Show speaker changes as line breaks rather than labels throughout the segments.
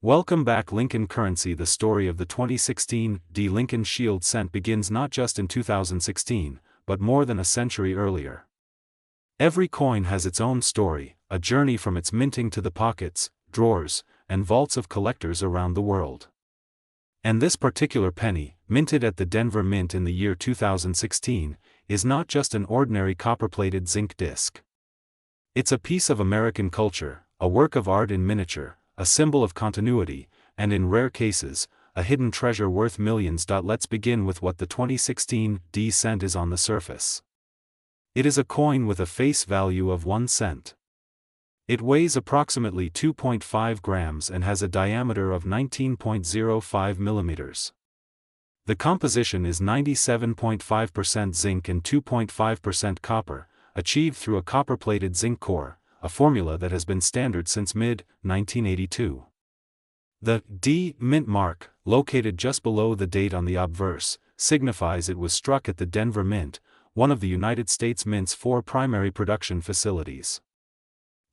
Welcome back. Lincoln currency. The story of the 2016 D Lincoln Shield cent begins not just in 2016, but more than a century earlier. Every coin has its own story, a journey from its minting to the pockets, drawers, and vaults of collectors around the world. And this particular penny, minted at the Denver Mint in the year 2016, is not just an ordinary copper-plated zinc disc. It's a piece of American culture, a work of art in miniature, a symbol of continuity, and in rare cases, a hidden treasure worth millions. Let's begin with what the 2016 D cent is on the surface. It is a coin with a face value of 1 cent. It weighs approximately 2.5 grams and has a diameter of 19.05 millimeters. The composition is 97.5% zinc and 2.5% copper, achieved through a copper-plated zinc core, a formula that has been standard since mid-1982. The D Mint mark, located just below the date on the obverse, signifies it was struck at the Denver Mint, one of the United States Mint's 4 primary production facilities.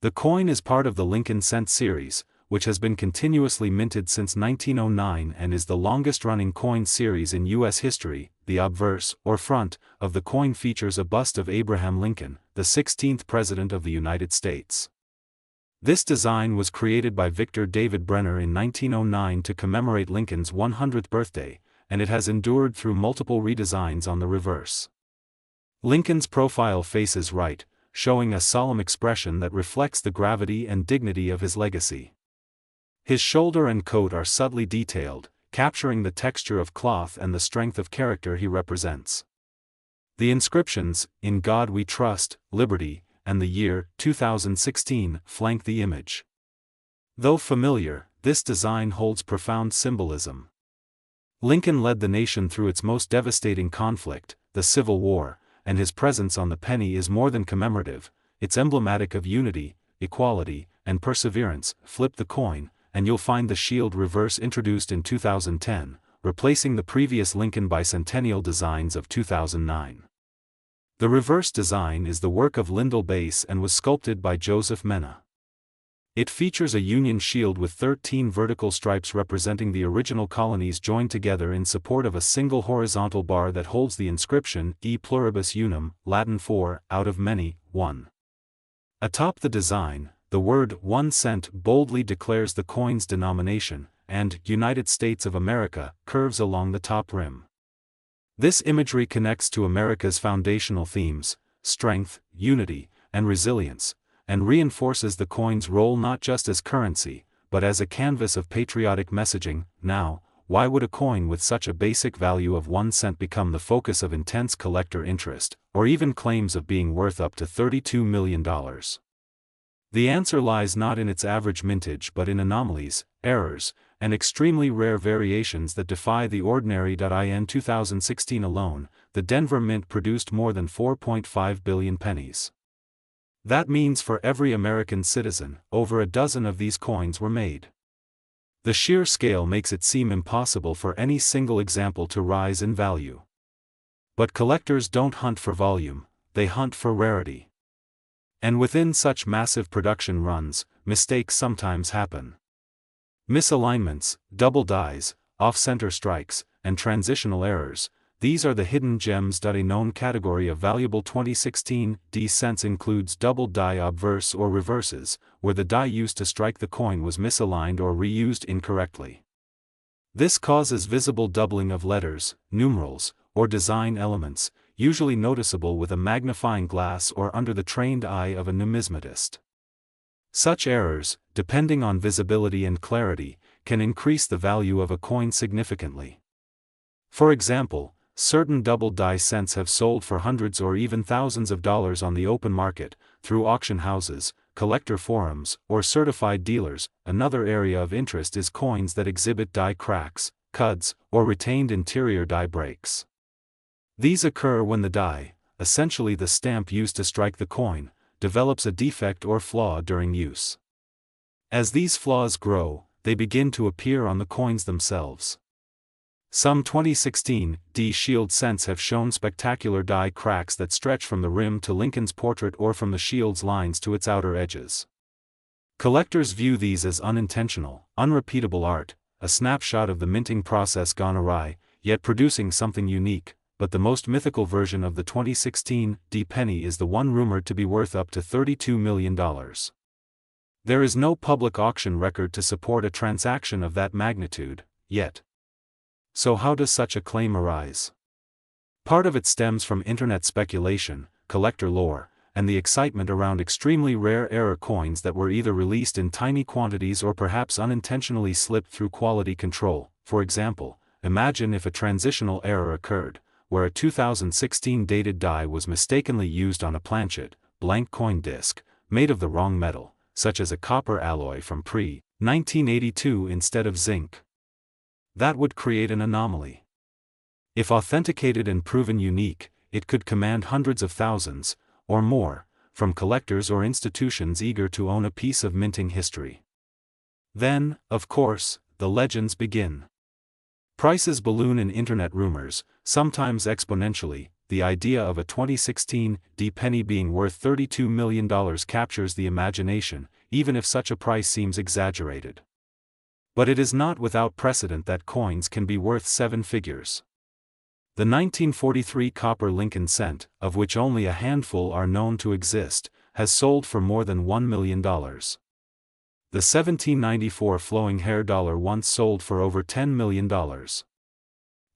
The coin is part of the Lincoln Cent series, which has been continuously minted since 1909 and is the longest-running coin series in U.S. history. The obverse, or front, of the coin features a bust of Abraham Lincoln, the 16th President of the United States. This design was created by Victor David Brenner in 1909 to commemorate Lincoln's 100th birthday, and it has endured through multiple redesigns on the reverse. Lincoln's profile faces right, showing a solemn expression that reflects the gravity and dignity of his legacy. His shoulder and coat are subtly detailed, capturing the texture of cloth and the strength of character he represents. The inscriptions, "In God We Trust," "Liberty," and the year 2016 flank the image. Though familiar, this design holds profound symbolism. Lincoln led the nation through its most devastating conflict, the Civil War, and his presence on the penny is more than commemorative. It's emblematic of unity, equality, and perseverance. Flip the coin, and you'll find the shield reverse introduced in 2010, replacing the previous Lincoln bicentennial designs of 2009. The reverse design is the work of Lyndall Bass and was sculpted by Joseph Mena. It features a Union shield with 13 vertical stripes representing the original colonies joined together in support of a single horizontal bar that holds the inscription E pluribus unum, Latin for, out of many, one. Atop the design, the word 1 cent boldly declares the coin's denomination, and United States of America curves along the top rim. This imagery connects to America's foundational themes, strength, unity, and resilience, and reinforces the coin's role not just as currency, but as a canvas of patriotic messaging. Now, why would a coin with such a basic value of 1 cent become the focus of intense collector interest, or even claims of being worth up to $32 million? The answer lies not in its average mintage but in anomalies, errors, and extremely rare variations that defy the ordinary. In 2016 alone, the Denver Mint produced more than 4.5 billion pennies. That means for every American citizen, over a dozen of these coins were made. The sheer scale makes it seem impossible for any single example to rise in value. But collectors don't hunt for volume, they hunt for rarity. And within such massive production runs, mistakes sometimes happen. Misalignments, double dies, off-center strikes, and transitional errors, these are the hidden gems. A known category of valuable 2016 D cents includes double die obverse or reverses, where the die used to strike the coin was misaligned or reused incorrectly. This causes visible doubling of letters, numerals, or design elements, usually noticeable with a magnifying glass or under the trained eye of a numismatist. Such errors, depending on visibility and clarity, can increase the value of a coin significantly. For example, certain double die cents have sold for hundreds or even thousands of dollars on the open market, through auction houses, collector forums, or certified dealers. Another area of interest is coins that exhibit die cracks, cuds, or retained interior die breaks. These occur when the die, essentially the stamp used to strike the coin, develops a defect or flaw during use. As these flaws grow, they begin to appear on the coins themselves. Some 2016 D Shield cents have shown spectacular die cracks that stretch from the rim to Lincoln's portrait or from the shield's lines to its outer edges. Collectors view these as unintentional, unrepeatable art, a snapshot of the minting process gone awry, yet producing something unique. But the most mythical version of the 2016 penny is the one rumored to be worth up to $32 million. There is no public auction record to support a transaction of that magnitude, yet. So how does such a claim arise? Part of it stems from internet speculation, collector lore, and the excitement around extremely rare error coins that were either released in tiny quantities or perhaps unintentionally slipped through quality control. For example, imagine if a transitional error occurred, where a 2016 dated die was mistakenly used on a planchet, blank coin disc, made of the wrong metal, such as a copper alloy from pre-1982 instead of zinc. That would create an anomaly. If authenticated and proven unique, it could command hundreds of thousands, or more, from collectors or institutions eager to own a piece of minting history. Then, of course, the legends begin. Prices balloon in internet rumors, sometimes exponentially. The idea of a 2016 penny being worth $32 million captures the imagination, even if such a price seems exaggerated. But it is not without precedent that coins can be worth seven figures. The 1943 copper Lincoln cent, of which only a handful are known to exist, has sold for more than $1 million. The 1794 flowing hair dollar once sold for over $10 million.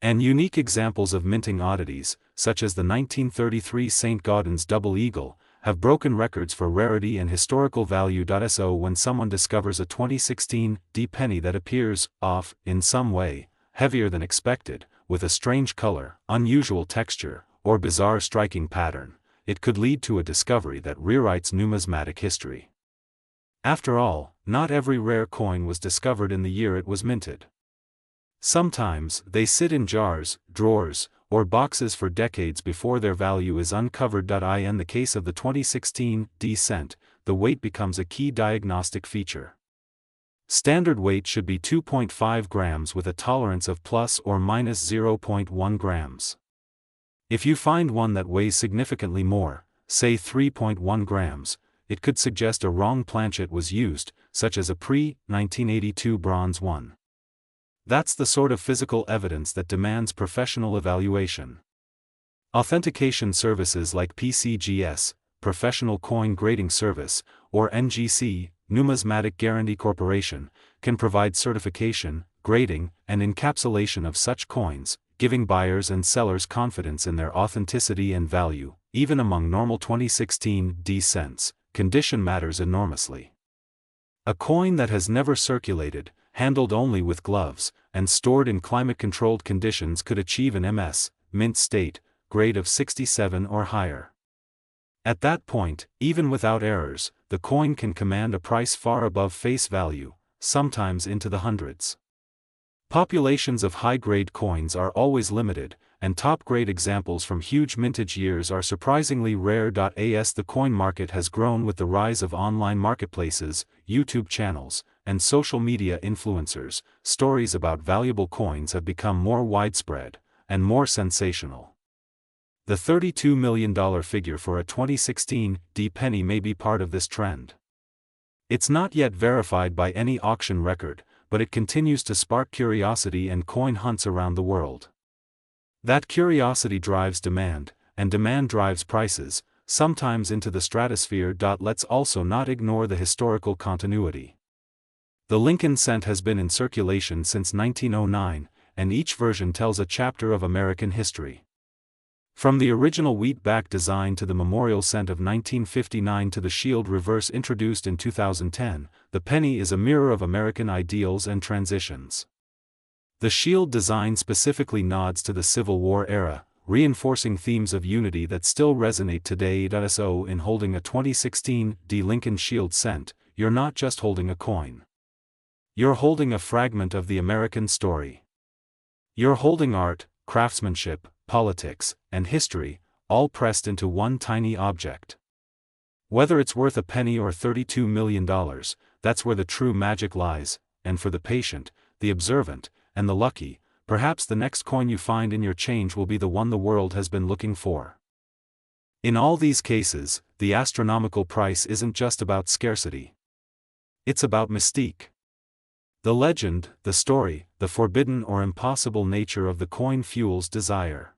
And unique examples of minting oddities, such as the 1933 St. Gaudens double eagle, have broken records for rarity and historical value. So when someone discovers a 2016 penny that appears off in some way, heavier than expected, with a strange color, unusual texture, or bizarre striking pattern, it could lead to a discovery that rewrites numismatic history. After all, not every rare coin was discovered in the year it was minted. Sometimes, they sit in jars, drawers, or boxes for decades before their value is uncovered. In the case of the 2016 cent, the weight becomes a key diagnostic feature. Standard weight should be 2.5 grams with a tolerance of plus or minus 0.1 grams. If you find one that weighs significantly more, say 3.1 grams, it could suggest a wrong planchet was used, such as a pre-1982 bronze one. That's the sort of physical evidence that demands professional evaluation. Authentication services like PCGS, Professional Coin Grading Service, or NGC, Numismatic Guarantee Corporation, can provide certification, grading, and encapsulation of such coins, giving buyers and sellers confidence in their authenticity and value. Even among normal 2016 cents, condition matters enormously. A coin that has never circulated, handled only with gloves, and stored in climate-controlled conditions could achieve an MS, mint state, grade of 67 or higher. At that point, even without errors, the coin can command a price far above face value, sometimes into the hundreds. Populations of high-grade coins are always limited, and top-grade examples from huge mintage years are surprisingly rare. As the coin market has grown with the rise of online marketplaces, YouTube channels, and social media influencers, stories about valuable coins have become more widespread, and more sensational. The $32 million figure for a 2016 penny may be part of this trend. It's not yet verified by any auction record, but it continues to spark curiosity and coin hunts around the world. That curiosity drives demand, and demand drives prices, sometimes into the stratosphere. Let's also not ignore the historical continuity. The Lincoln cent has been in circulation since 1909, and each version tells a chapter of American history. From the original wheat-back design to the memorial cent of 1959 to the shield reverse introduced in 2010, the penny is a mirror of American ideals and transitions. The shield design specifically nods to the Civil War era, reinforcing themes of unity that still resonate today. So in holding a 2016 Lincoln Shield cent, you're not just holding a coin. You're holding a fragment of the American story. You're holding art, craftsmanship, politics, and history, all pressed into one tiny object. Whether it's worth a penny or $32 million, that's where the true magic lies, and for the patient, the observant, and the lucky, perhaps the next coin you find in your change will be the one the world has been looking for. In all these cases, the astronomical price isn't just about scarcity. It's about mystique. The legend, the story, the forbidden or impossible nature of the coin fuels desire.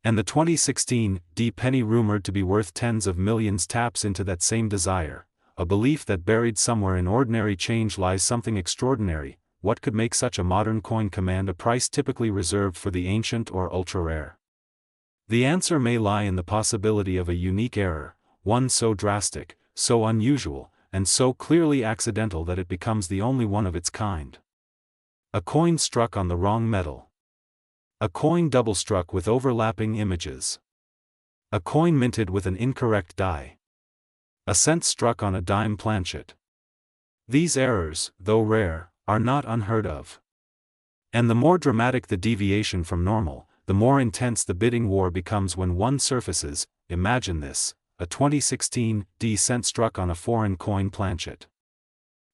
And the 2016 penny rumored to be worth tens of millions taps into that same desire, a belief that buried somewhere in ordinary change lies something extraordinary. What could make such a modern coin command a price typically reserved for the ancient or ultra-rare? The answer may lie in the possibility of a unique error, one so drastic, so unusual, and so clearly accidental that it becomes the only one of its kind. A coin struck on the wrong metal. A coin double-struck with overlapping images. A coin minted with an incorrect die. A cent struck on a dime planchet. These errors, though rare, are not unheard of. And the more dramatic the deviation from normal, the more intense the bidding war becomes when one surfaces. Imagine this: a 2016 cent struck on a foreign coin planchet.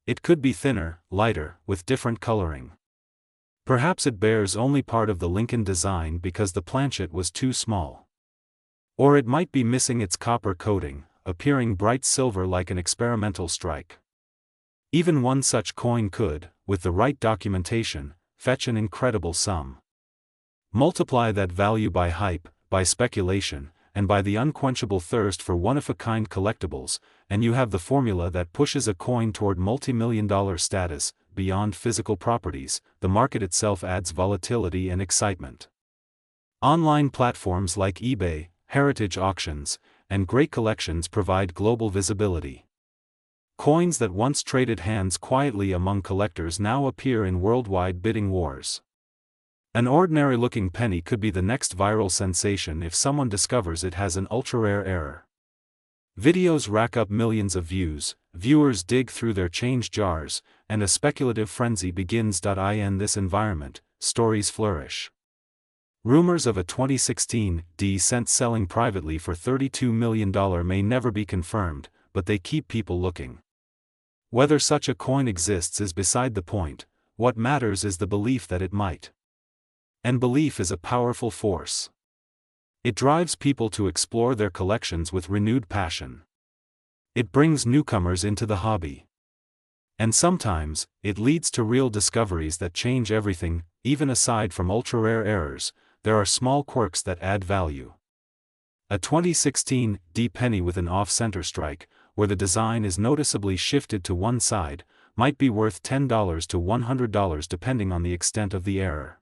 It could be thinner, lighter, with different coloring. Perhaps it bears only part of the Lincoln design because the planchet was too small. Or it might be missing its copper coating, appearing bright silver like an experimental strike. Even one such coin could, with the right documentation, fetch an incredible sum. Multiply that value by hype, by speculation, and by the unquenchable thirst for one-of-a-kind collectibles, and you have the formula that pushes a coin toward multi-million-dollar status. Beyond physical properties, the market itself adds volatility and excitement. Online platforms like eBay, heritage auctions, and great collections provide global visibility. Coins that once traded hands quietly among collectors now appear in worldwide bidding wars. An ordinary-looking penny could be the next viral sensation if someone discovers it has an ultra-rare error. Videos rack up millions of views, viewers dig through their change jars, and a speculative frenzy begins. In this environment, stories flourish. Rumors of a 2016 cent selling privately for $32 million may never be confirmed, but they keep people looking. Whether such a coin exists is beside the point. What matters is the belief that it might. And belief is a powerful force. It drives people to explore their collections with renewed passion. It brings newcomers into the hobby. And sometimes, it leads to real discoveries that change everything. Even aside from ultra-rare errors, there are small quirks that add value. A 2016 penny with an off-center strike, where the design is noticeably shifted to one side, might be worth $10 to $100 depending on the extent of the error.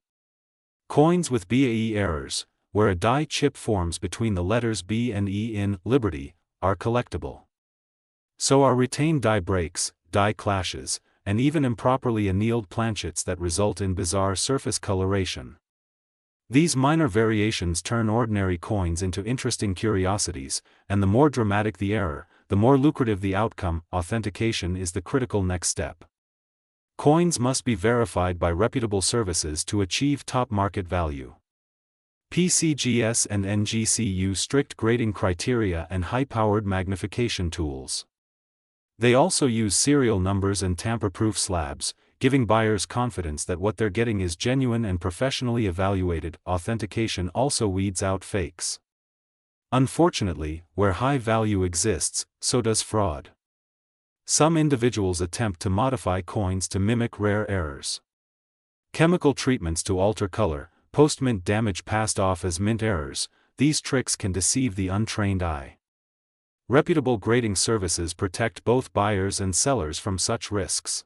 Coins with BAE errors, where a die chip forms between the letters B and E in Liberty, are collectible. So are retained die breaks, die clashes, and even improperly annealed planchets that result in bizarre surface coloration. These minor variations turn ordinary coins into interesting curiosities, and the more dramatic the error, the more lucrative the outcome. Authentication is the critical next step. Coins must be verified by reputable services to achieve top market value. PCGS and NGC use strict grading criteria and high-powered magnification tools. They also use serial numbers and tamper-proof slabs, giving buyers confidence that what they're getting is genuine and professionally evaluated. Authentication also weeds out fakes. Unfortunately, where high value exists, so does fraud. Some individuals attempt to modify coins to mimic rare errors. Chemical treatments to alter color, post-mint damage passed off as mint errors, these tricks can deceive the untrained eye. Reputable grading services protect both buyers and sellers from such risks.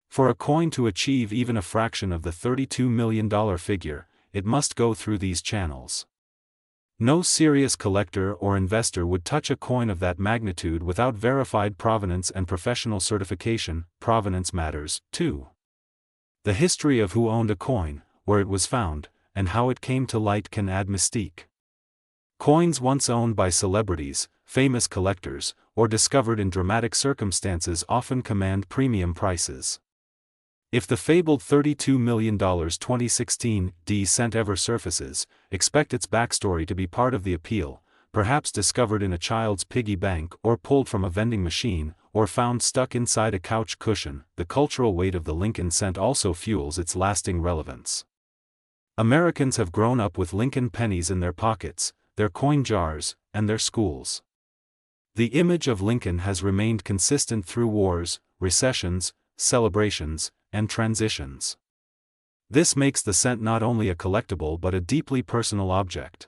For a coin to achieve even a fraction of the $32 million figure, it must go through these channels. No serious collector or investor would touch a coin of that magnitude without verified provenance and professional certification. Provenance matters, too. The history of who owned a coin, where it was found, and how it came to light can add mystique. Coins once owned by celebrities, famous collectors, or discovered in dramatic circumstances often command premium prices. If the fabled $32 million 2016 cent ever surfaces, expect its backstory to be part of the appeal, perhaps discovered in a child's piggy bank or pulled from a vending machine, or found stuck inside a couch cushion. The cultural weight of the Lincoln cent also fuels its lasting relevance. Americans have grown up with Lincoln pennies in their pockets, their coin jars, and their schools. The image of Lincoln has remained consistent through wars, recessions, celebrations, and transitions. This makes the cent not only a collectible but a deeply personal object.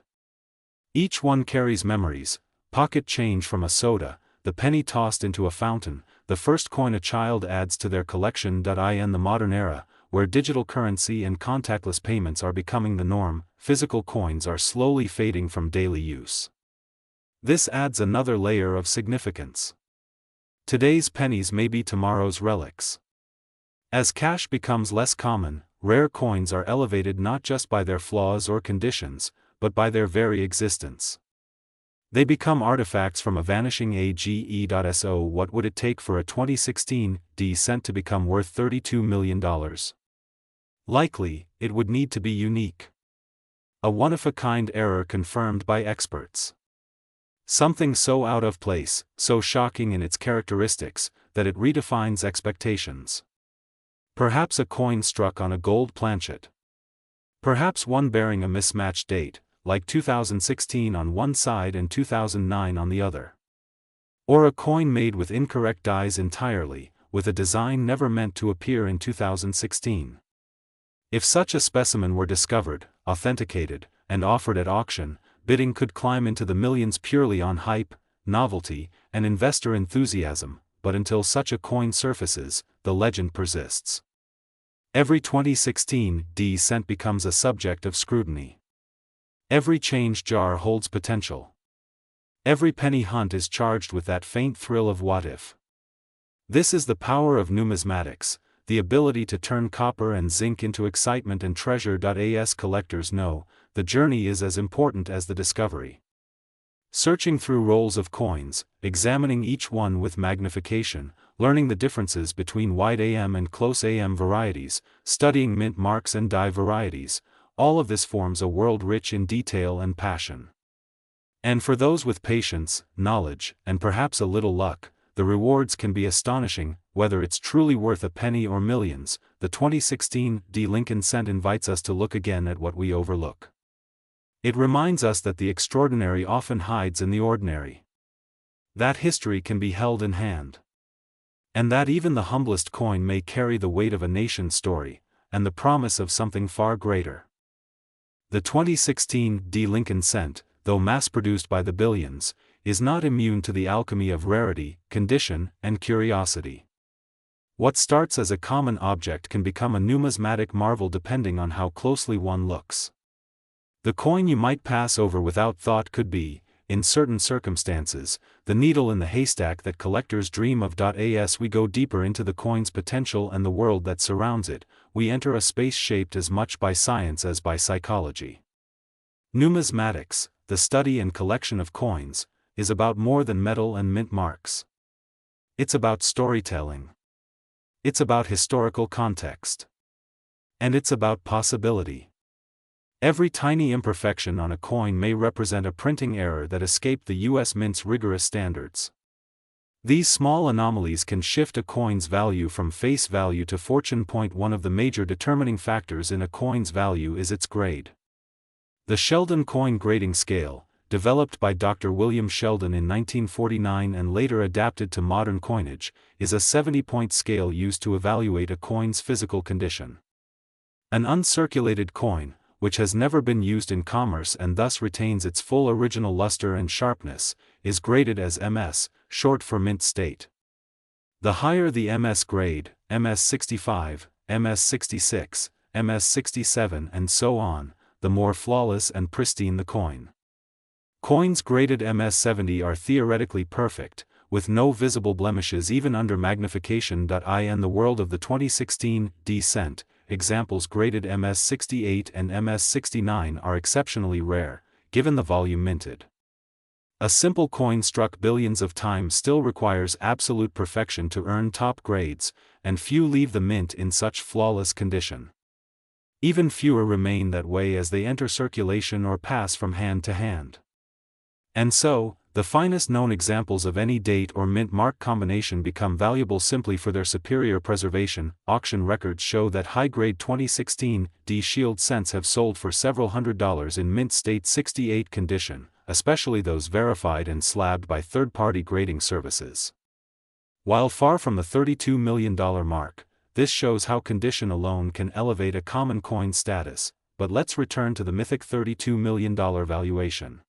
Each one carries memories: pocket change from a soda, the penny tossed into a fountain, the first coin a child adds to their collection. In the modern era, where digital currency and contactless payments are becoming the norm, physical coins are slowly fading from daily use. This adds another layer of significance. Today's pennies may be tomorrow's relics. As cash becomes less common, rare coins are elevated not just by their flaws or conditions, but by their very existence. They become artifacts from a vanishing age. So what would it take for a 2016 cent to become worth $32 million? Likely, it would need to be unique. A one-of-a-kind error confirmed by experts. Something so out of place, so shocking in its characteristics, that it redefines expectations. Perhaps a coin struck on a gold planchet. Perhaps one bearing a mismatched date, like 2016 on one side and 2009 on the other. Or a coin made with incorrect dies entirely, with a design never meant to appear in 2016. If such a specimen were discovered, authenticated, and offered at auction, bidding could climb into the millions purely on hype, novelty, and investor enthusiasm, but until such a coin surfaces, the legend persists. Every 2016 cent becomes a subject of scrutiny. Every change jar holds potential. Every penny hunt is charged with that faint thrill of what if. This is the power of numismatics, the ability to turn copper and zinc into excitement and treasure. As collectors know, the journey is as important as the discovery. Searching through rolls of coins, examining each one with magnification, learning the differences between wide AM and close AM varieties, studying mint marks and die varieties, all of this forms a world rich in detail and passion. And for those with patience, knowledge, and perhaps a little luck, the rewards can be astonishing. Whether it's truly worth a penny or millions, the 2016 Lincoln cent invites us to look again at what we overlook. It reminds us that the extraordinary often hides in the ordinary. That history can be held in hand. And that even the humblest coin may carry the weight of a nation's story, and the promise of something far greater. The 2016 Lincoln cent, though mass-produced by the billions, is not immune to the alchemy of rarity, condition, and curiosity. What starts as a common object can become a numismatic marvel depending on how closely one looks. The coin you might pass over without thought could be, in certain circumstances, the needle in the haystack that collectors dream of. As we go deeper into the coin's potential and the world that surrounds it, we enter a space shaped as much by science as by psychology. Numismatics, the study and collection of coins, is about more than metal and mint marks. It's about storytelling. It's about historical context. And it's about possibility. Every tiny imperfection on a coin may represent a printing error that escaped the U.S. Mint's rigorous standards. These small anomalies can shift a coin's value from face value to fortune. One of the major determining factors in a coin's value is its grade. The Sheldon coin grading scale, developed by Dr. William Sheldon in 1949 and later adapted to modern coinage, is a 70-point scale used to evaluate a coin's physical condition. An uncirculated coin, which has never been used in commerce and thus retains its full original luster and sharpness, is graded as MS, short for mint state. The higher the MS grade, MS 65, MS 66, MS 67 and so on, the more flawless and pristine the coin. Coins graded MS 70 are theoretically perfect, with no visible blemishes even under magnification. In the world of the 2016 cent, examples graded MS 68 and MS 69 are exceptionally rare, given the volume minted. A simple coin struck billions of times still requires absolute perfection to earn top grades, and few leave the mint in such flawless condition. Even fewer remain that way as they enter circulation or pass from hand to hand. And so, the finest known examples of any date or mint mark combination become valuable simply for their superior preservation. Auction records show that high-grade 2016 Shield cents have sold for several $100s in mint state 68 condition, especially those verified and slabbed by third-party grading services. While far from the $32 million mark, this shows how condition alone can elevate a common coin status, but let's return to the mythic $32 million valuation.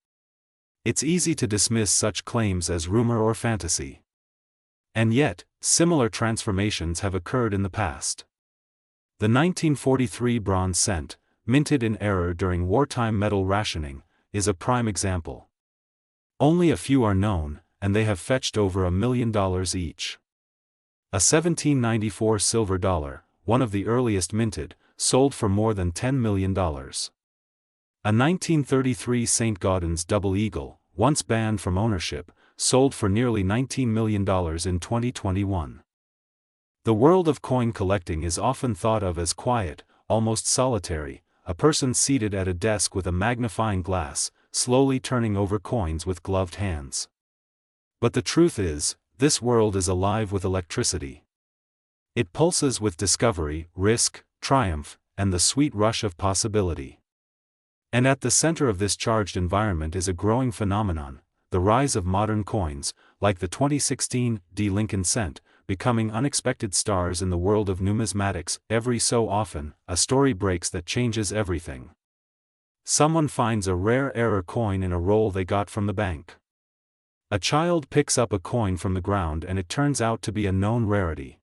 It's easy to dismiss such claims as rumor or fantasy. And yet, similar transformations have occurred in the past. The 1943 bronze cent, minted in error during wartime metal rationing, is a prime example. Only a few are known, and they have fetched over $1 million each. A 1794 silver dollar, one of the earliest minted, sold for more than $10 million. A 1933 St. Gaudens double eagle, once banned from ownership, sold for nearly $19 million in 2021. The world of coin collecting is often thought of as quiet, almost solitary, a person seated at a desk with a magnifying glass, slowly turning over coins with gloved hands. But the truth is, this world is alive with electricity. It pulses with discovery, risk, triumph, and the sweet rush of possibility. And at the center of this charged environment is a growing phenomenon, the rise of modern coins, like the 2016 Lincoln cent, becoming unexpected stars in the world of numismatics. Every so often, a story breaks that changes everything. Someone finds a rare error coin in a roll they got from the bank. A child picks up a coin from the ground and it turns out to be a known rarity.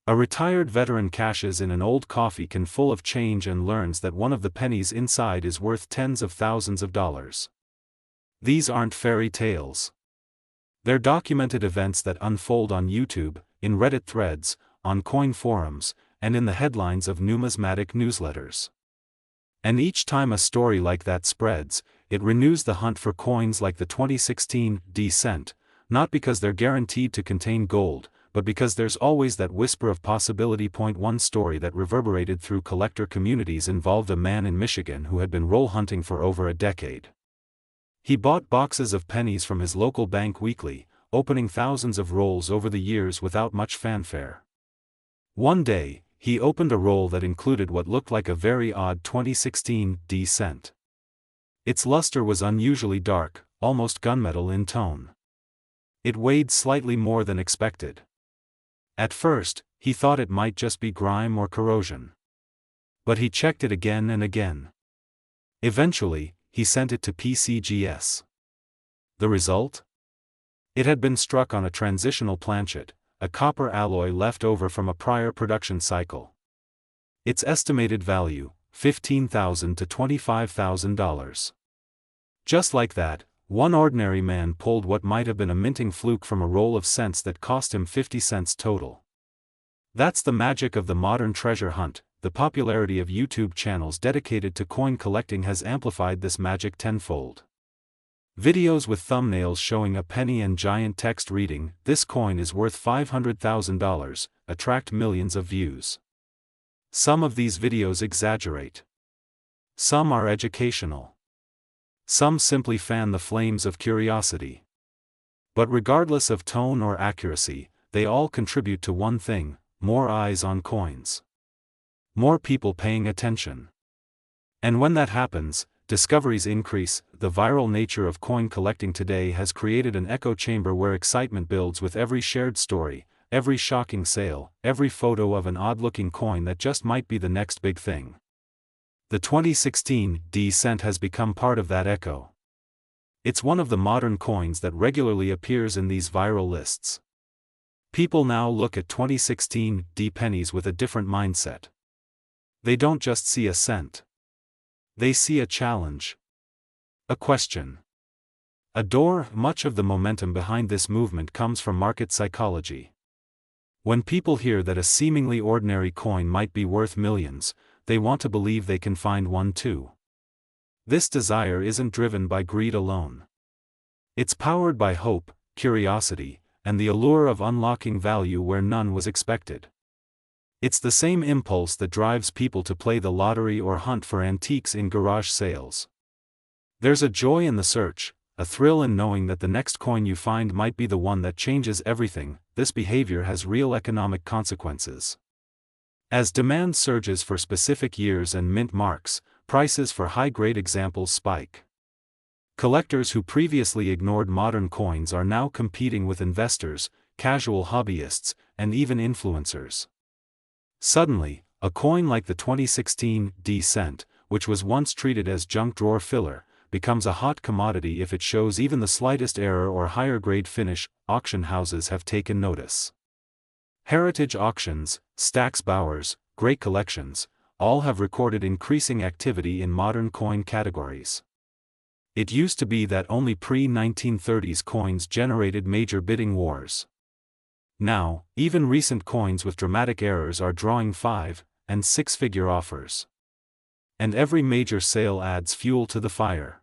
A retired veteran cashes in an old coffee can full of change and learns that one of the pennies inside is worth tens of thousands of dollars. These aren't fairy tales. They're documented events that unfold on YouTube, in Reddit threads, on coin forums, and in the headlines of numismatic newsletters. And each time a story like that spreads, it renews the hunt for coins like the 2016 cent, not because they're guaranteed to contain gold, but because there's always that whisper of possibility. One story that reverberated through collector communities involved a man in Michigan who had been roll hunting for over a decade. He bought boxes of pennies from his local bank weekly, opening thousands of rolls over the years without much fanfare. One day, he opened a roll that included what looked like a very odd 2016 cent. Its luster was unusually dark, almost gunmetal in tone. It weighed slightly more than expected. At first, he thought it might just be grime or corrosion. But he checked it again and again. Eventually, he sent it to PCGS. The result? It had been struck on a transitional planchet, a copper alloy left over from a prior production cycle. Its estimated value, $15,000 to $25,000. Just like that, one ordinary man pulled what might have been a minting fluke from a roll of cents that cost him 50 cents total. That's the magic of the modern treasure hunt. The popularity of YouTube channels dedicated to coin collecting has amplified this magic tenfold. Videos with thumbnails showing a penny and giant text reading, "This coin is worth $500,000, attract millions of views. Some of these videos exaggerate. Some are educational. Some simply fan the flames of curiosity. But regardless of tone or accuracy, they all contribute to one thing: more eyes on coins. More people paying attention. And when that happens, discoveries increase. The viral nature of coin collecting today has created an echo chamber where excitement builds with every shared story, every shocking sale, every photo of an odd-looking coin that just might be the next big thing. The 2016 cent has become part of that echo. It's one of the modern coins that regularly appears in these viral lists. People now look at 2016 pennies with a different mindset. They don't just see a cent. They see a challenge. A question. A door. Much of the momentum behind this movement comes from market psychology. When people hear that a seemingly ordinary coin might be worth millions, they want to believe they can find one too. This desire isn't driven by greed alone. It's powered by hope, curiosity, and the allure of unlocking value where none was expected. It's the same impulse that drives people to play the lottery or hunt for antiques in garage sales. There's a joy in the search, a thrill in knowing that the next coin you find might be the one that changes everything. This behavior has real economic consequences. As demand surges for specific years and mint marks, prices for high-grade examples spike. Collectors who previously ignored modern coins are now competing with investors, casual hobbyists, and even influencers. Suddenly, a coin like the 2016 D cent, which was once treated as junk drawer filler, becomes a hot commodity if it shows even the slightest error or higher grade finish. Auction houses have taken notice. Heritage auctions, Stack's Bowers, Great Collections, all have recorded increasing activity in modern coin categories. It used to be that only pre-1930s coins generated major bidding wars. Now, even recent coins with dramatic errors are drawing 5- and 6-figure offers. And every major sale adds fuel to the fire.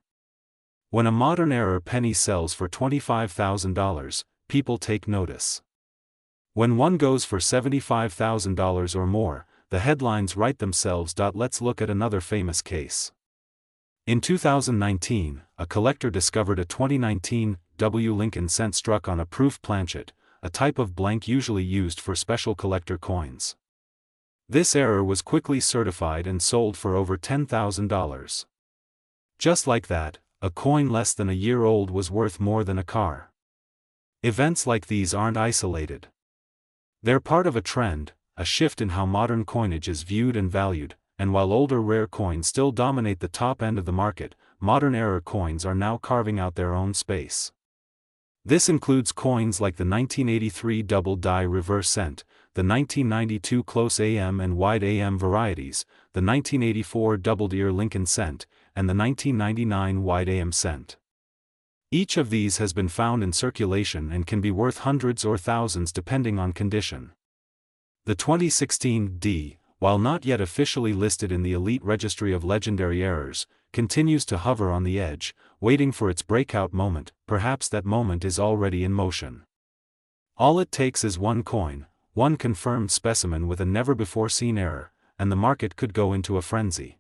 When a modern error penny sells for $25,000, people take notice. When one goes for $75,000 or more, the headlines write themselves. Let's look at another famous case. In 2019, a collector discovered a 2019 W. Lincoln cent struck on a proof planchet, a type of blank usually used for special collector coins. This error was quickly certified and sold for over $10,000. Just like that, a coin less than a year old was worth more than a car. Events like these aren't isolated. They're part of a trend, a shift in how modern coinage is viewed and valued, and while older rare coins still dominate the top end of the market, modern error coins are now carving out their own space. This includes coins like the 1983 double die reverse cent, the 1992 close AM and wide AM varieties, the 1984 doubled ear Lincoln cent, and the 1999 wide AM cent. Each of these has been found in circulation and can be worth hundreds or thousands depending on condition. The 2016 D, while not yet officially listed in the elite registry of legendary errors, continues to hover on the edge, waiting for its breakout moment. Perhaps that moment is already in motion. All it takes is one coin, one confirmed specimen with a never-before-seen error, and the market could go into a frenzy.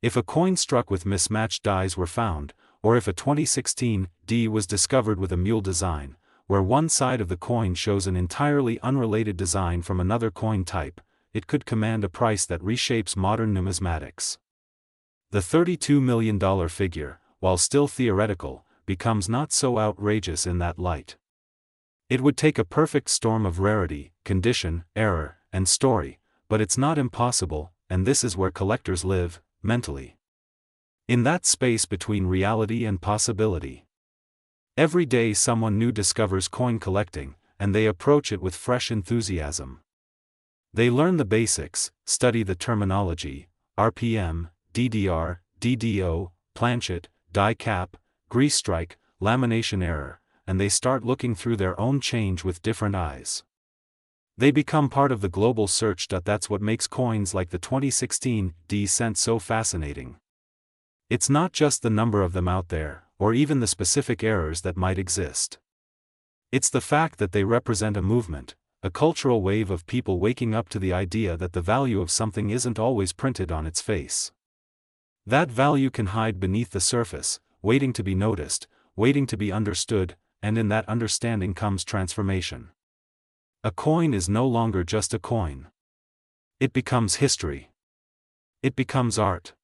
If a coin struck with mismatched dies were found, or if a 2016 D was discovered with a mule design, where one side of the coin shows an entirely unrelated design from another coin type, it could command a price that reshapes modern numismatics. The $32 million figure, while still theoretical, becomes not so outrageous in that light. It would take a perfect storm of rarity, condition, error, and story, but it's not impossible, and this is where collectors live, mentally. In that space between reality and possibility. Every day someone new discovers coin collecting, and they approach it with fresh enthusiasm. They learn the basics, study the terminology, RPM, DDR, DDO, planchet, die cap, grease strike, lamination error, and they start looking through their own change with different eyes. They become part of the global search. That's what makes coins like the 2016 D cent so fascinating. It's not just the number of them out there, or even the specific errors that might exist. It's the fact that they represent a movement, a cultural wave of people waking up to the idea that the value of something isn't always printed on its face. That value can hide beneath the surface, waiting to be noticed, waiting to be understood, and in that understanding comes transformation. A coin is no longer just a coin. It becomes history. It becomes art.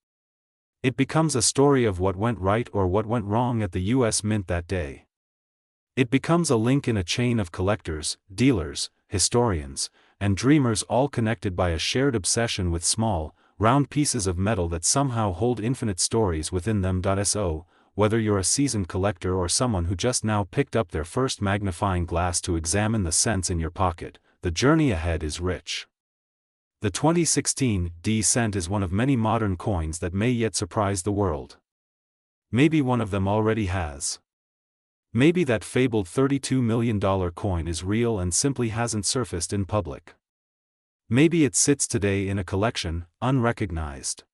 It becomes a story of what went right or what went wrong at the U.S. Mint that day. It becomes a link in a chain of collectors, dealers, historians, and dreamers, all connected by a shared obsession with small, round pieces of metal that somehow hold infinite stories within them. So, whether you're a seasoned collector or someone who just now picked up their first magnifying glass to examine the cents in your pocket, the journey ahead is rich. The 2016 D cent is one of many modern coins that may yet surprise the world. Maybe one of them already has. Maybe that fabled $32 million coin is real and simply hasn't surfaced in public. Maybe it sits today in a collection, unrecognized.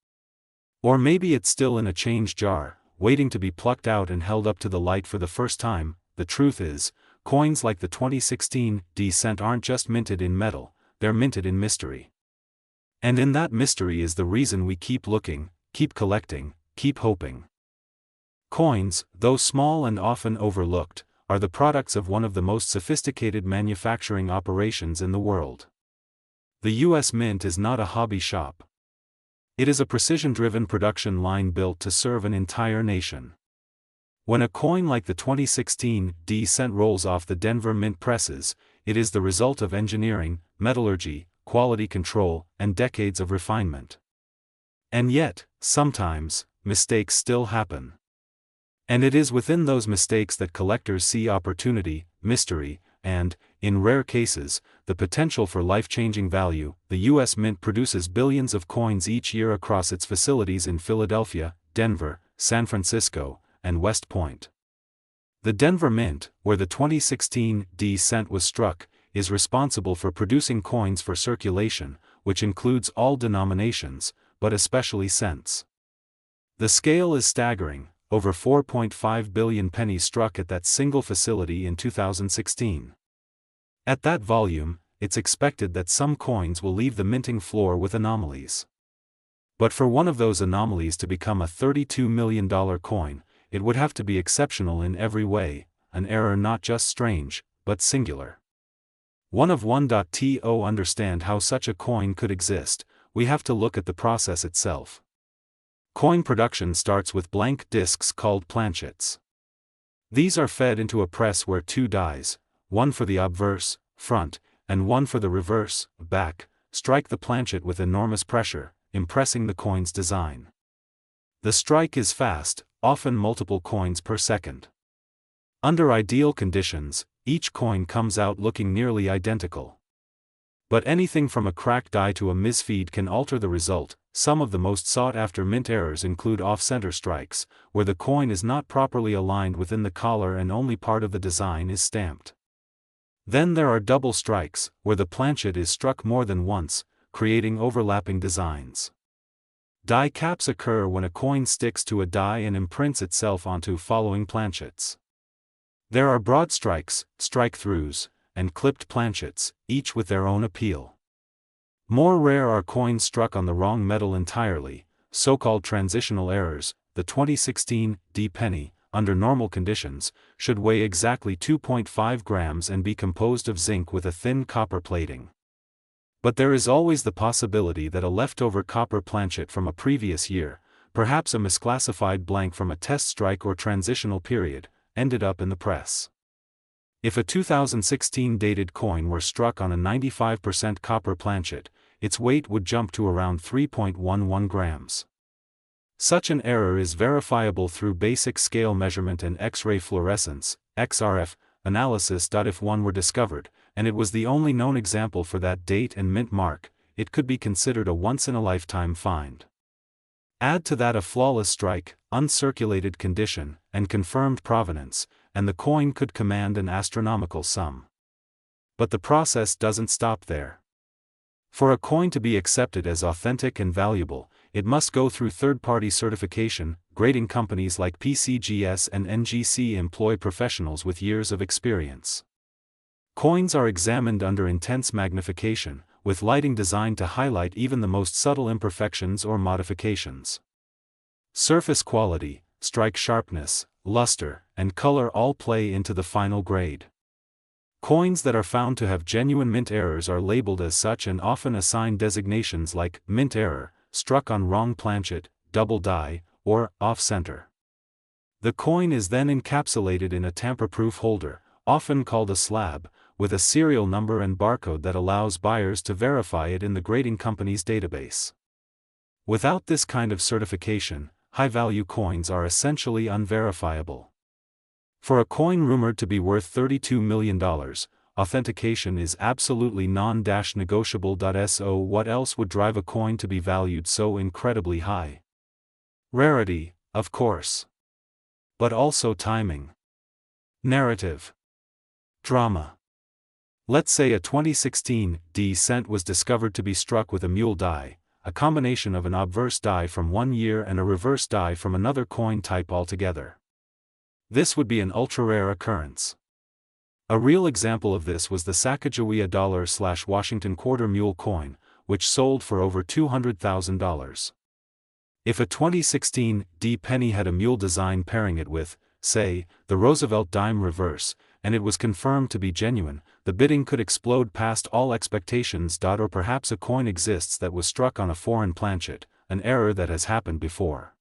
Or maybe it's still in a change jar, waiting to be plucked out and held up to the light for the first time. The truth is, coins like the 2016 D cent aren't just minted in metal, they're minted in mystery. And in that mystery is the reason we keep looking, keep collecting, keep hoping. Coins, though small and often overlooked, are the products of one of the most sophisticated manufacturing operations in the world. The U.S. Mint is not a hobby shop. It is a precision-driven production line built to serve an entire nation. When a coin like the 2016 D cent rolls off the Denver Mint presses, it is the result of engineering, metallurgy, quality control, and decades of refinement. And yet, sometimes, mistakes still happen. And it is within those mistakes that collectors see opportunity, mystery, and, in rare cases, the potential for life-changing value. The U.S. Mint produces billions of coins each year across its facilities in Philadelphia, Denver, San Francisco, and West Point. The Denver Mint, where the 2016 D cent was struck, is responsible for producing coins for circulation, which includes all denominations, but especially cents. The scale is staggering, over 4.5 billion pennies struck at that single facility in 2016. At that volume, it's expected that some coins will leave the minting floor with anomalies. But for one of those anomalies to become a $32 million coin, it would have to be exceptional in every way, an error not just strange, but singular. One of 1.to understand how such a coin could exist, we have to look at the process itself. Coin production starts with blank discs called planchets. These are fed into a press where two dies, one for the obverse, front, and one for the reverse, back, strike the planchet with enormous pressure, impressing the coin's design. The strike is fast, often multiple coins per second. Under ideal conditions, each coin comes out looking nearly identical. But anything from a cracked die to a misfeed can alter the result. Some of the most sought-after mint errors include off-center strikes, where the coin is not properly aligned within the collar and only part of the design is stamped. Then there are double strikes, where the planchet is struck more than once, creating overlapping designs. Die caps occur when a coin sticks to a die and imprints itself onto following planchets. There are broad strikes, strike-throughs, and clipped planchets, each with their own appeal. More rare are coins struck on the wrong metal entirely, so-called transitional errors. The 2016 D penny, under normal conditions, should weigh exactly 2.5 grams and be composed of zinc with a thin copper plating. But there is always the possibility that a leftover copper planchet from a previous year, perhaps a misclassified blank from a test strike or transitional period, ended up in the press. If a 2016 dated coin were struck on a 95% copper planchet, its weight would jump to around 3.11 grams. Such an error is verifiable through basic scale measurement and X-ray fluorescence, XRF, analysis. If one were discovered, and it was the only known example for that date and mint mark, it could be considered a once-in-a-lifetime find. Add to that a flawless strike, uncirculated condition, and confirmed provenance, and the coin could command an astronomical sum. But the process doesn't stop there. For a coin to be accepted as authentic and valuable, it must go through third-party certification. Grading companies like PCGS and NGC employ professionals with years of experience. Coins are examined under intense magnification, with lighting designed to highlight even the most subtle imperfections or modifications. Surface quality, strike sharpness, luster, and color all play into the final grade. Coins that are found to have genuine mint errors are labeled as such and often assigned designations like mint error, struck on wrong planchet, double die, or off-center. The coin is then encapsulated in a tamper-proof holder, often called a slab, with a serial number and barcode that allows buyers to verify it in the grading company's database. Without this kind of certification, high-value coins are essentially unverifiable. For a coin rumored to be worth $32 million, authentication is absolutely non-negotiable. So what else would drive a coin to be valued so incredibly high? Rarity, of course. But also timing. Narrative. Drama. Let's say a 2016 D cent was discovered to be struck with a mule die, a combination of an obverse die from one year and a reverse die from another coin type altogether. This would be an ultra-rare occurrence. A real example of this was the Sacagawea $/Washington quarter mule coin, which sold for over $200,000. If a 2016 D penny had a mule design pairing it with, say, the Roosevelt dime reverse, and it was confirmed to be genuine, the bidding could explode past all expectations. Or perhaps a coin exists that was struck on a foreign planchet, an error that has happened before.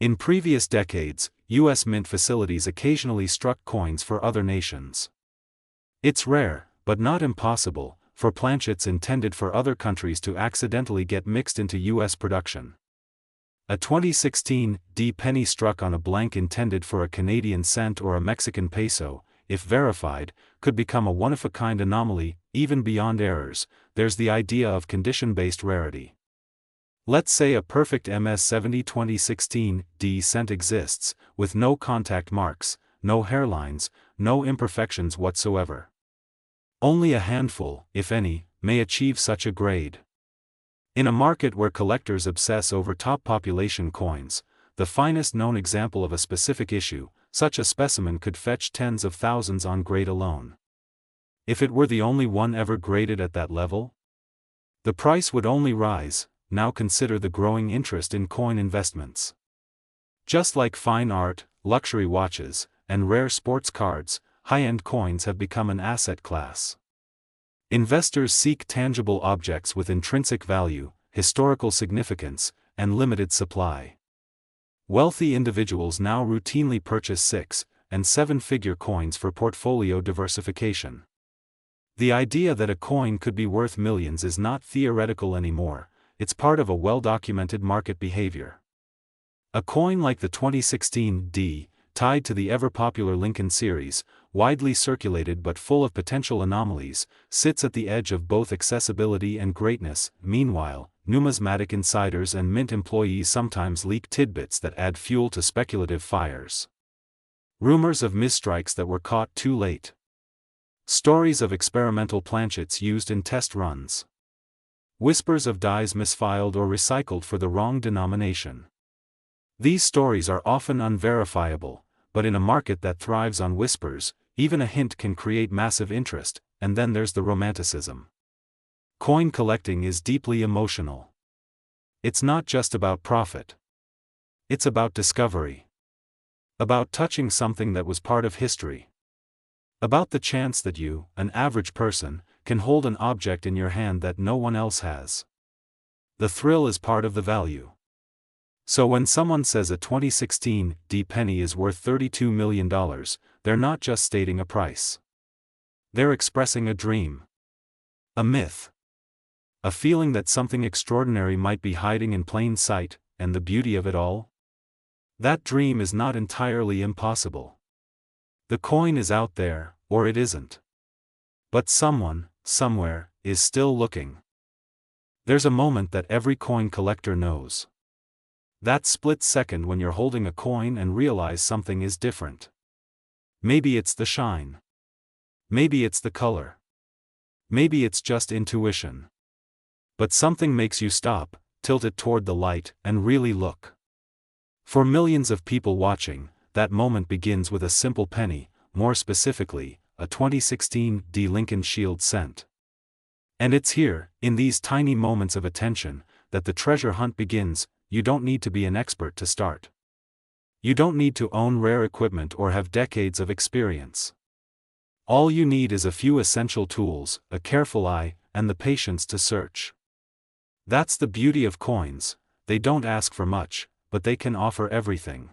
In previous decades, U.S. mint facilities occasionally struck coins for other nations. It's rare, but not impossible, for planchets intended for other countries to accidentally get mixed into U.S. production. A 2016 D penny struck on a blank intended for a Canadian cent or a Mexican peso, if verified, could become a one-of-a-kind anomaly. Even beyond errors, there's the idea of condition-based rarity. Let's say a perfect MS-70 2016 D cent exists, with no contact marks, no hairlines, no imperfections whatsoever. Only a handful, if any, may achieve such a grade. In a market where collectors obsess over top population coins, the finest known example of a specific issue, such a specimen could fetch tens of thousands on grade alone. If it were the only one ever graded at that level, the price would only rise. Now consider the growing interest in coin investments. Just like fine art, luxury watches, and rare sports cards, high-end coins have become an asset class. Investors seek tangible objects with intrinsic value, historical significance, and limited supply. Wealthy individuals now routinely purchase 6- and 7-figure coins for portfolio diversification. The idea that a coin could be worth millions is not theoretical anymore, it's part of a well-documented market behavior. A coin like the 2016 D, tied to the ever-popular Lincoln series, widely circulated but full of potential anomalies, sits at the edge of both accessibility and greatness. Meanwhile, numismatic insiders and mint employees sometimes leak tidbits that add fuel to speculative fires. Rumors of misstrikes that were caught too late. Stories of experimental planchets used in test runs. Whispers of dies misfiled or recycled for the wrong denomination. These stories are often unverifiable, but in a market that thrives on whispers, even a hint can create massive interest. And then there's the romanticism. Coin collecting is deeply emotional. It's not just about profit. It's about discovery. About touching something that was part of history. About the chance that you, an average person, can hold an object in your hand that no one else has. The thrill is part of the value. So when someone says a 2016 D penny is worth $32 million, they're not just stating a price. They're expressing a dream. A myth. A feeling that something extraordinary might be hiding in plain sight. And the beauty of it all? That dream is not entirely impossible. The coin is out there, or it isn't. But someone, somewhere, is still looking. There's a moment that every coin collector knows. That split second when you're holding a coin and realize something is different. Maybe it's the shine. Maybe it's the color. Maybe it's just intuition. But something makes you stop, tilt it toward the light, and really look. For millions of people watching, that moment begins with a simple penny, more specifically, a 2016 D Lincoln Shield cent. And it's here, in these tiny moments of attention, that the treasure hunt begins. You don't need to be an expert to start. You don't need to own rare equipment or have decades of experience. All you need is a few essential tools, a careful eye, and the patience to search. That's the beauty of coins. They don't ask for much, but they can offer everything.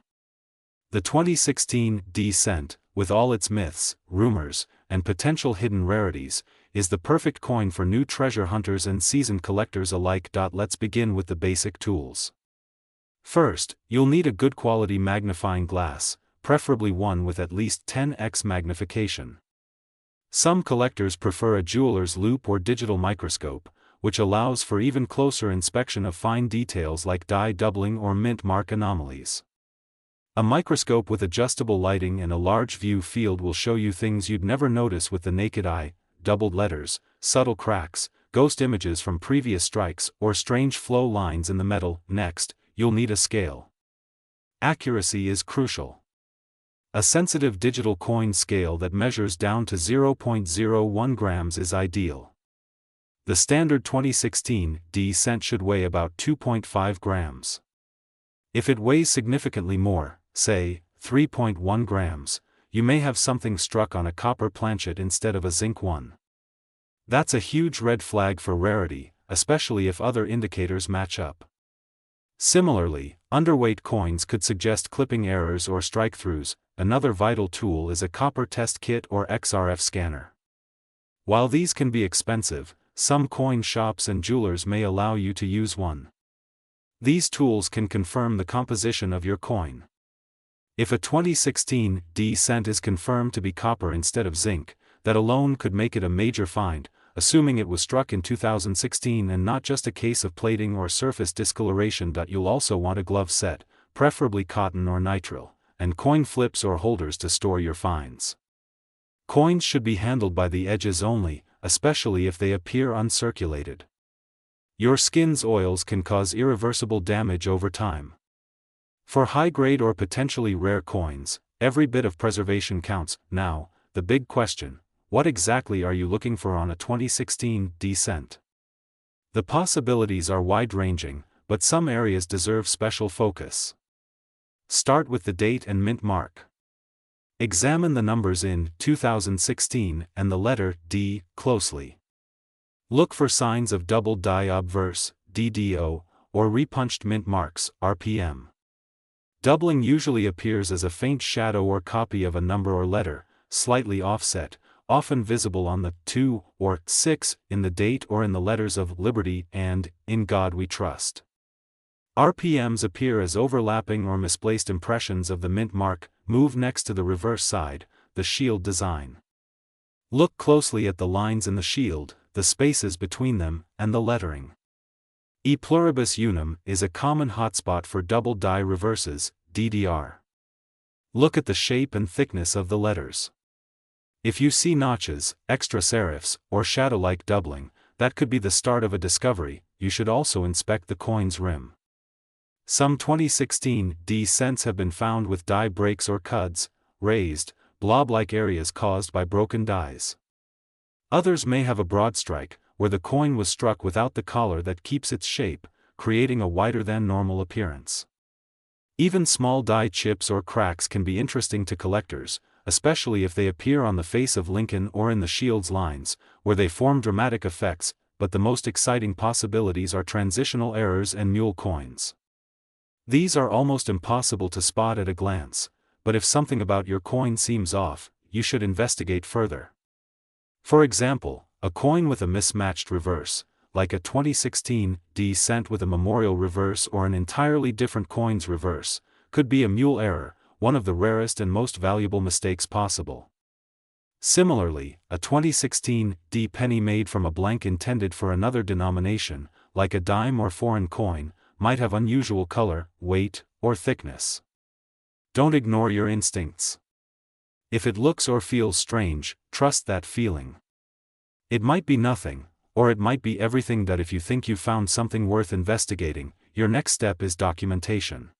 The 2016 D cent, with all its myths, rumors, and potential hidden rarities, is the perfect coin for new treasure hunters and seasoned collectors alike. Let's begin with the basic tools. First, you'll need a good quality magnifying glass, preferably one with at least 10x magnification. Some collectors prefer a jeweler's loupe or digital microscope, which allows for even closer inspection of fine details like die doubling or mint mark anomalies. A microscope with adjustable lighting and a large view field will show you things you'd never notice with the naked eye: doubled letters, subtle cracks, ghost images from previous strikes, or strange flow lines in the metal. Next, you'll need a scale. Accuracy is crucial. A sensitive digital coin scale that measures down to 0.01 grams is ideal. The standard 2016 D cent should weigh about 2.5 grams. If it weighs significantly more, say, 3.1 grams, you may have something struck on a copper planchet instead of a zinc one. That's a huge red flag for rarity, especially if other indicators match up. Similarly, underweight coins could suggest clipping errors or strike-throughs. Another vital tool is a copper test kit or XRF scanner. While these can be expensive, some coin shops and jewelers may allow you to use one. These tools can confirm the composition of your coin. If a 2016 D cent is confirmed to be copper instead of zinc, that alone could make it a major find, assuming it was struck in 2016 and not just a case of plating or surface discoloration. You'll also want a glove set, preferably cotton or nitrile, and coin flips or holders to store your finds. Coins should be handled by the edges only, especially if they appear uncirculated. Your skin's oils can cause irreversible damage over time. For high-grade or potentially rare coins, every bit of preservation counts. Now, the big question: what exactly are you looking for on a 2016 D cent? The possibilities are wide-ranging, but some areas deserve special focus. Start with the date and mint mark. Examine the numbers in 2016 and the letter D closely. Look for signs of double die obverse, DDO, or repunched mint marks, RPM. Doubling usually appears as a faint shadow or copy of a number or letter, slightly offset, often visible on the 2 or 6 in the date or in the letters of Liberty and In God We Trust. RPMs appear as overlapping or misplaced impressions of the mint mark. Move next to the reverse side, the shield design. Look closely at the lines in the shield, the spaces between them, and the lettering. E pluribus unum is a common hotspot for double die reverses, DDR. Look at the shape and thickness of the letters. If you see notches, extra serifs, or shadow-like doubling, that could be the start of a discovery. You should also inspect the coin's rim. Some 2016 D cents have been found with die breaks or cuds, raised, blob-like areas caused by broken dies. Others may have a broad strike, where the coin was struck without the collar that keeps its shape, creating a wider-than-normal appearance. Even small die chips or cracks can be interesting to collectors, especially if they appear on the face of Lincoln or in the shield's lines, where they form dramatic effects. But the most exciting possibilities are transitional errors and mule coins. These are almost impossible to spot at a glance, but if something about your coin seems off, you should investigate further. For example, a coin with a mismatched reverse, like a 2016 D cent with a memorial reverse or an entirely different coin's reverse, could be a mule error, one of the rarest and most valuable mistakes possible. Similarly, a 2016 D penny made from a blank intended for another denomination, like a dime or foreign coin, might have unusual color, weight, or thickness. Don't ignore your instincts. If it looks or feels strange, trust that feeling. It might be nothing, or it might be everything. That if you think you found something worth investigating, your next step is documentation.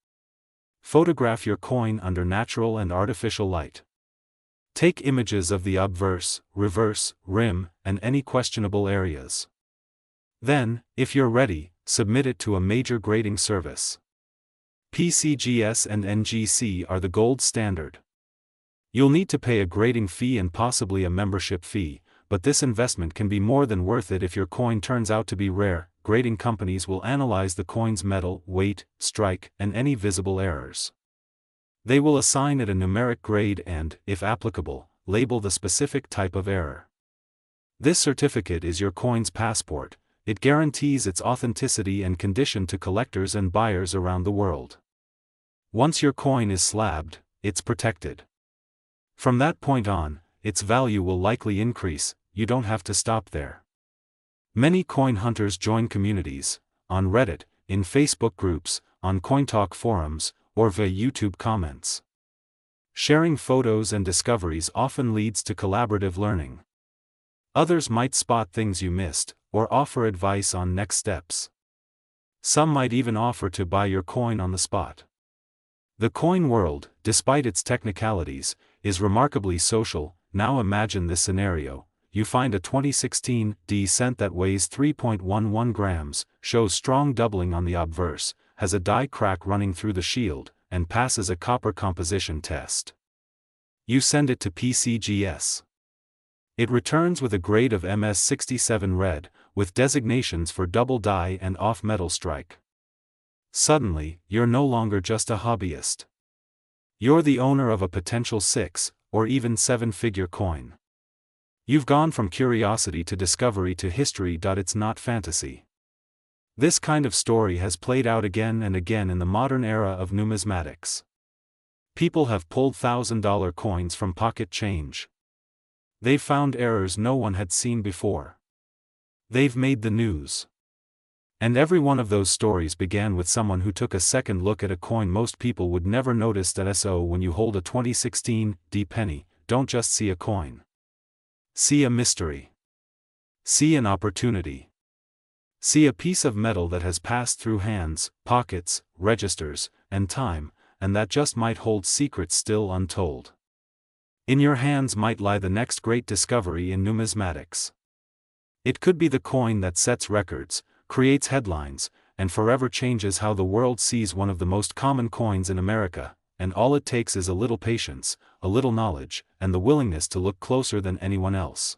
Photograph your coin under natural and artificial light. Take images of the obverse, reverse, rim, and any questionable areas. Then, if you're ready, submit it to a major grading service. PCGS and NGC are the gold standard. You'll need to pay a grading fee and possibly a membership fee, but this investment can be more than worth it if your coin turns out to be rare. Grading companies will analyze the coin's metal, weight, strike, and any visible errors. They will assign it a numeric grade and, if applicable, label the specific type of error. This certificate is your coin's passport. It guarantees its authenticity and condition to collectors and buyers around the world. Once your coin is slabbed, it's protected. From that point on, its value will likely increase. You don't have to stop there. Many coin hunters join communities, on Reddit, in Facebook groups, on CoinTalk forums, or via YouTube comments. Sharing photos and discoveries often leads to collaborative learning. Others might spot things you missed, or offer advice on next steps. Some might even offer to buy your coin on the spot. The coin world, despite its technicalities, is remarkably social. Now imagine this scenario. You find a 2016 D cent that weighs 3.11 grams, shows strong doubling on the obverse, has a die crack running through the shield, and passes a copper composition test. You send it to PCGS. It returns with a grade of MS67 red, with designations for double die and off-metal strike. Suddenly, you're no longer just a hobbyist. You're the owner of a potential 6, or even 7-figure coin. You've gone from curiosity to discovery to history. It's not fantasy. This kind of story has played out again and again in the modern era of numismatics. People have pulled $1,000 coins from pocket change. They've found errors no one had seen before. They've made the news. And every one of those stories began with someone who took a second look at a coin most people would never notice. So when you hold a 2016 D penny, don't just see a coin. See a mystery. See an opportunity. See a piece of metal that has passed through hands, pockets, registers, and time, and that just might hold secrets still untold. In your hands might lie the next great discovery in numismatics. It could be the coin that sets records, creates headlines, and forever changes how the world sees one of the most common coins in America, and all it takes is a little patience, a little knowledge, and the willingness to look closer than anyone else.